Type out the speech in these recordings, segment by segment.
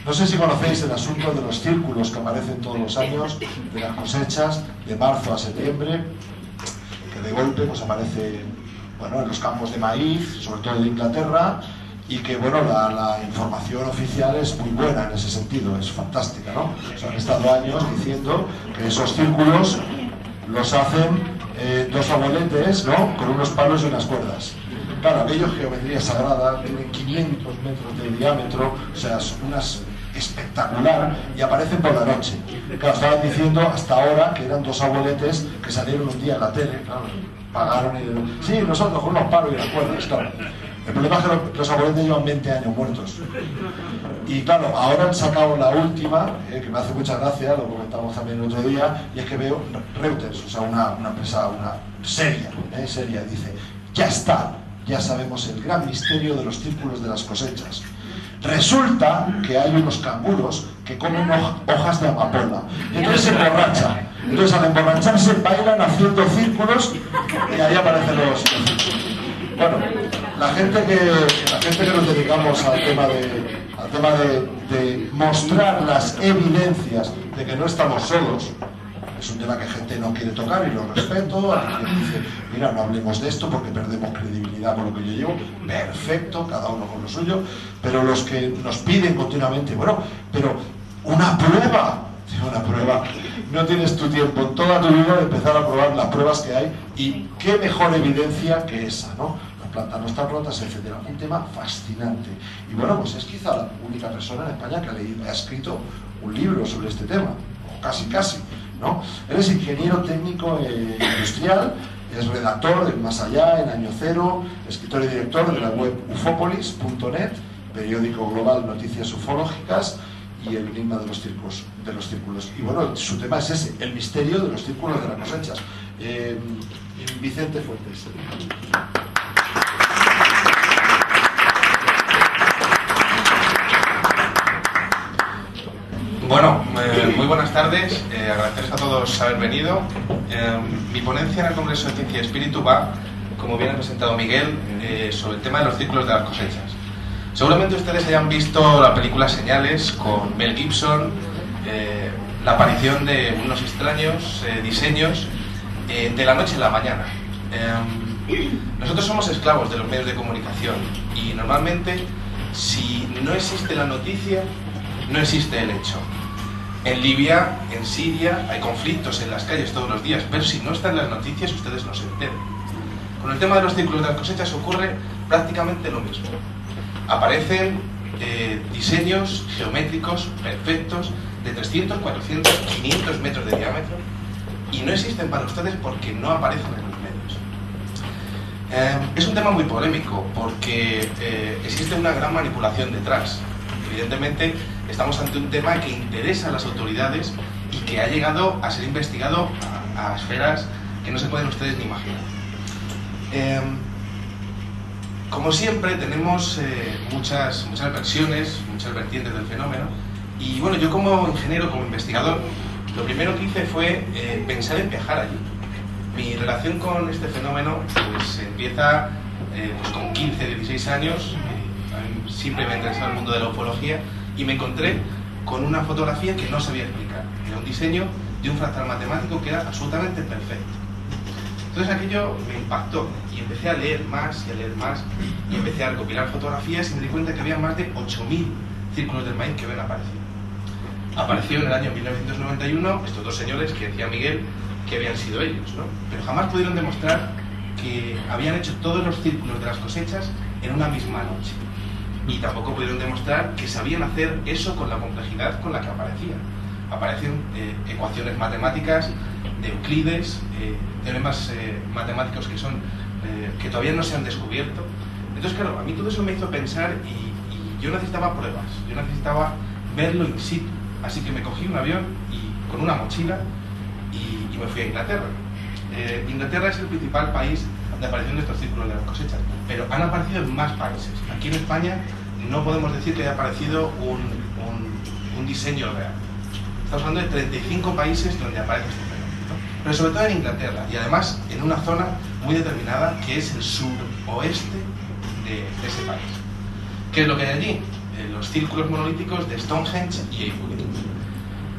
No sé si conocéis el asunto de los círculos que aparecen todos los años, de las cosechas, de marzo a septiembre, que de golpe pues aparece, bueno, en los campos de maíz, sobre todo de Inglaterra, y que, bueno, la información oficial es muy buena en ese sentido, es fantástica, ¿no? O sea, han estado años diciendo que esos círculos los hacen dos abueletes, ¿no?, con unos palos y unas cuerdas. Claro, aquello es geometría sagrada, tienen 500 metros de diámetro, o sea, es espectacular, y aparecen por la noche. Claro, estaban diciendo hasta ahora que eran dos abueletes que salieron un día en la tele, claro, pagaron y... Sí, nosotros con unos palos y unas cuerdas, claro. El problema es que los abueletes llevan 20 años muertos. Y claro, ahora han sacado la última, que me hace mucha gracia, lo comentamos también el otro día, y es que veo Reuters, o sea, una empresa seria, dice, ya está, ya sabemos el gran misterio de los círculos de las cosechas. Resulta que hay unos canguros que comen hojas de amapola, y entonces se emborrachan. Entonces al emborracharse bailan haciendo círculos y ahí aparecen los círculos. Bueno, la gente que nos dedicamos al tema de mostrar las evidencias de que no estamos solos, es un tema que gente no quiere tocar y lo respeto. Alguien dice, mira, no hablemos de esto porque perdemos credibilidad con lo que yo llevo. Perfecto, cada uno con lo suyo. Pero los que nos piden continuamente, bueno, pero una prueba, no tienes tu tiempo en toda tu vida de empezar a probar las pruebas que hay, y qué mejor evidencia que esa, ¿no? Las plantas no están rotas, etcétera. Un tema fascinante. Y bueno, pues es quizá la única persona en España que ha escrito un libro sobre este tema, o casi, ¿no? Él es ingeniero técnico industrial, es redactor del Más Allá, en Año Cero, escritor y director de la web ufopolis.net, periódico global Noticias Ufológicas, y el enigma de los círculos. Y bueno, su tema es ese, el misterio de los círculos de las cosechas. Vicente Fuentes. Bueno, muy buenas tardes, agradeceros a todos haber venido. Mi ponencia en el Congreso de Ciencia y Espíritu va, como bien ha presentado Miguel, sobre el tema de los círculos de las cosechas. Seguramente ustedes hayan visto la película Señales con Mel Gibson, la aparición de unos extraños diseños de la noche a la mañana. Nosotros somos esclavos de los medios de comunicación y normalmente, si no existe la noticia, no existe el hecho. En Libia, en Siria, hay conflictos en las calles todos los días, pero si no están las noticias, ustedes no se enteran. Con el tema de los círculos de las cosechas ocurre prácticamente lo mismo. Aparecen diseños geométricos perfectos de 300, 400, 500 metros de diámetro y no existen para ustedes porque no aparecen en los medios. Es un tema muy polémico porque existe una gran manipulación detrás. Evidentemente estamos ante un tema que interesa a las autoridades y que ha llegado a ser investigado a esferas que no se pueden ustedes ni imaginar. Como siempre tenemos muchas versiones, muchas vertientes del fenómeno, y bueno, yo como ingeniero, como investigador, lo primero que hice fue pensar en viajar allí. Mi relación con este fenómeno pues empieza pues con 15, 16 años. Siempre me ha interesado el mundo de la ufología y me encontré con una fotografía que no sabía explicar. Era un diseño de un fractal matemático que era absolutamente perfecto. Entonces aquello me impactó y empecé a leer más y a leer más y empecé a recopilar fotografías y me di cuenta que había más de 8.000 círculos del maíz que habían aparecido. Apareció en el año 1991 estos dos señores que decía Miguel que habían sido ellos, ¿no? Pero jamás pudieron demostrar que habían hecho todos los círculos de las cosechas en una misma noche. Y tampoco pudieron demostrar que sabían hacer eso con la complejidad con la que aparecían. Aparecen ecuaciones matemáticas de Euclides, teoremas matemáticos que todavía no se han descubierto. Entonces, claro, a mí todo eso me hizo pensar y yo necesitaba pruebas, yo necesitaba verlo in situ. Así que me cogí un avión y con una mochila y me fui a Inglaterra. Inglaterra es el principal país de aparición de estos círculos de las cosechas, pero han aparecido en más países. Aquí en España no podemos decir que haya aparecido un diseño real. Estamos hablando de 35 países donde aparece este fenómeno, ¿no? Pero sobre todo en Inglaterra y además en una zona muy determinada que es el suroeste de ese país. ¿Qué es lo que hay allí? los círculos monolíticos de Stonehenge y Avebury.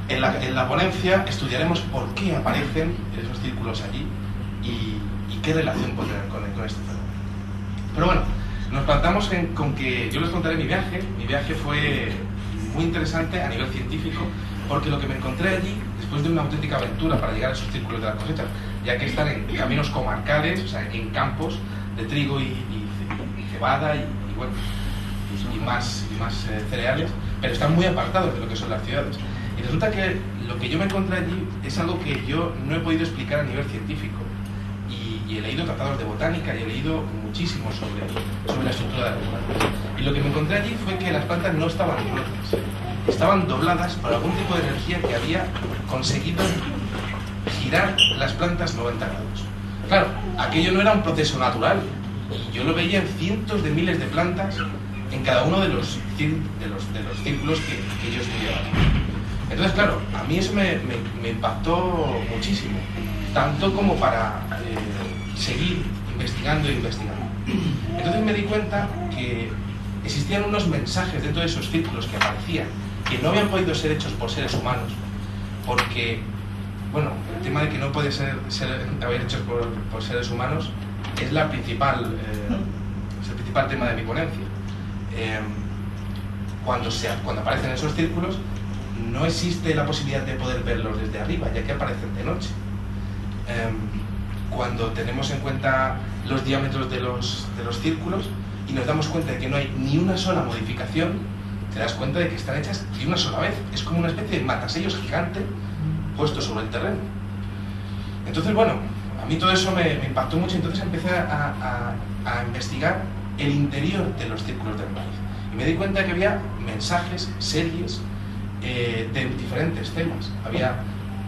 En la ponencia estudiaremos por qué aparecen esos círculos allí y qué relación puede tener con este fenómeno. Pero bueno, nos plantamos con que yo les contaré mi viaje. Mi viaje fue muy interesante a nivel científico, porque lo que me encontré allí, después de una auténtica aventura para llegar a esos círculos de las cosechas, ya que están en caminos comarcales, o sea, en campos de trigo y cebada y más cereales, pero están muy apartados de lo que son las ciudades. Y resulta que lo que yo me encontré allí es algo que yo no he podido explicar a nivel científico. Y he leído tratados de botánica y he leído muchísimo sobre la estructura de las plantas. Y lo que me encontré allí fue que las plantas no estaban rotas, estaban dobladas por algún tipo de energía que había conseguido girar las plantas 90 grados. Claro, aquello no era un proceso natural, y yo lo veía en cientos de miles de plantas en cada uno de los círculos que yo estudiaba. Entonces, claro, a mí eso me impactó muchísimo, tanto como para seguir investigando e investigando. Entonces me di cuenta que existían unos mensajes dentro de esos círculos que aparecían, que no habían podido ser hechos por seres humanos, porque, bueno, el tema de que no puede ser hechos por seres humanos es el principal tema de mi ponencia. Cuando aparecen esos círculos, no existe la posibilidad de poder verlos desde arriba, ya que aparecen de noche. Cuando tenemos en cuenta los diámetros de los círculos y nos damos cuenta de que no hay ni una sola modificación, te das cuenta de que están hechas de una sola vez. Es como una especie de matasellos gigante puesto sobre el terreno. Entonces, bueno, a mí todo eso me impactó mucho. Entonces empecé a investigar el interior de los círculos del maíz. Y me di cuenta de que había mensajes, series de diferentes temas. Había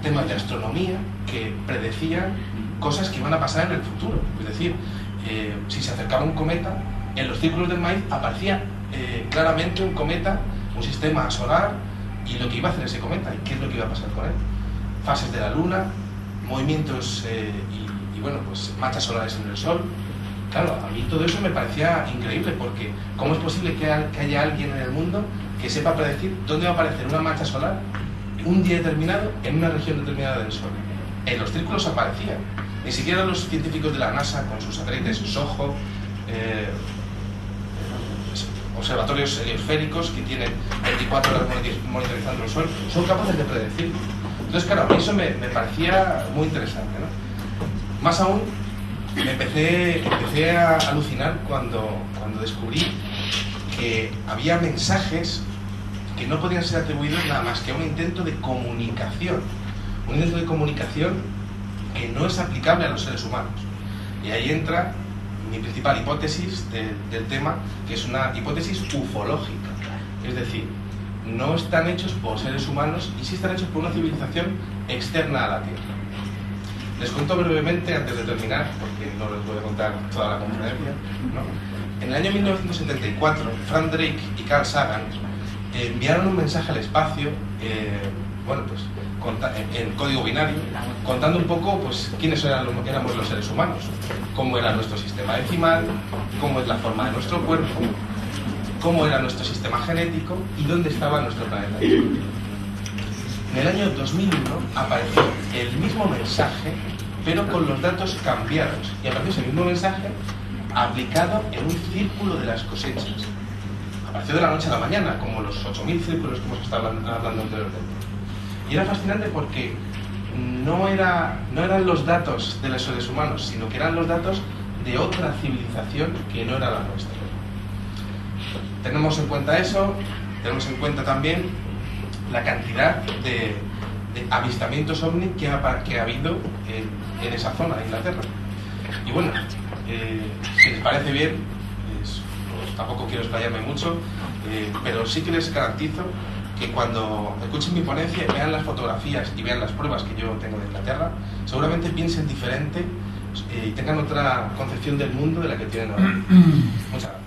temas de astronomía que predecían cosas que iban a pasar en el futuro. Es decir, si se acercaba un cometa, en los círculos del maíz aparecía claramente un cometa, un sistema solar y lo que iba a hacer ese cometa y qué es lo que iba a pasar con él. Fases de la luna, movimientos y bueno, pues manchas solares en el sol. Claro, a mí todo eso me parecía increíble, porque ¿cómo es posible que haya alguien en el mundo que sepa predecir dónde va a aparecer una mancha solar un día determinado en una región determinada del Sol? En los círculos aparecían. Ni siquiera los científicos de la NASA con sus satélites SOHO, observatorios heliosféricos que tienen 24 horas monitorizando el Sol, son capaces de predecirlo. Entonces, claro, a mí eso me parecía muy interesante, ¿no? Más aún, empecé a alucinar cuando descubrí que había mensajes que no podían ser atribuidos nada más que a un intento de comunicación. Un intento de comunicación que no es aplicable a los seres humanos. Y ahí entra mi principal hipótesis del tema, que es una hipótesis ufológica. Es decir, no están hechos por seres humanos y sí están hechos por una civilización externa a la Tierra. Les cuento brevemente, antes de terminar, porque no les voy a contar toda la conferencia, ¿no? En el año 1974, Frank Drake y Carl Sagan enviaron un mensaje al espacio, bueno, pues, en código binario, contando un poco pues, quiénes éramos los seres humanos, cómo era nuestro sistema decimal, cómo es la forma de nuestro cuerpo, cómo era nuestro sistema genético y dónde estaba nuestro planeta. En el año 2001 apareció el mismo mensaje, pero con los datos cambiados, y apareció ese mismo mensaje aplicado en un círculo de las cosechas. Apareció de la noche a la mañana, como los 8.000 círculos que hemos estado hablando anteriormente. Y era fascinante porque no eran los datos de los seres humanos, sino que eran los datos de otra civilización que no era la nuestra. Tenemos en cuenta eso, tenemos en cuenta también la cantidad de avistamientos ovni que ha habido en esa zona de Inglaterra. Y bueno, si les parece bien, pues tampoco quiero explayarme mucho, pero sí que les garantizo que cuando escuchen mi ponencia, vean las fotografías y vean las pruebas que yo tengo de Inglaterra, seguramente piensen diferente y tengan otra concepción del mundo de la que tienen ahora. Muchas gracias.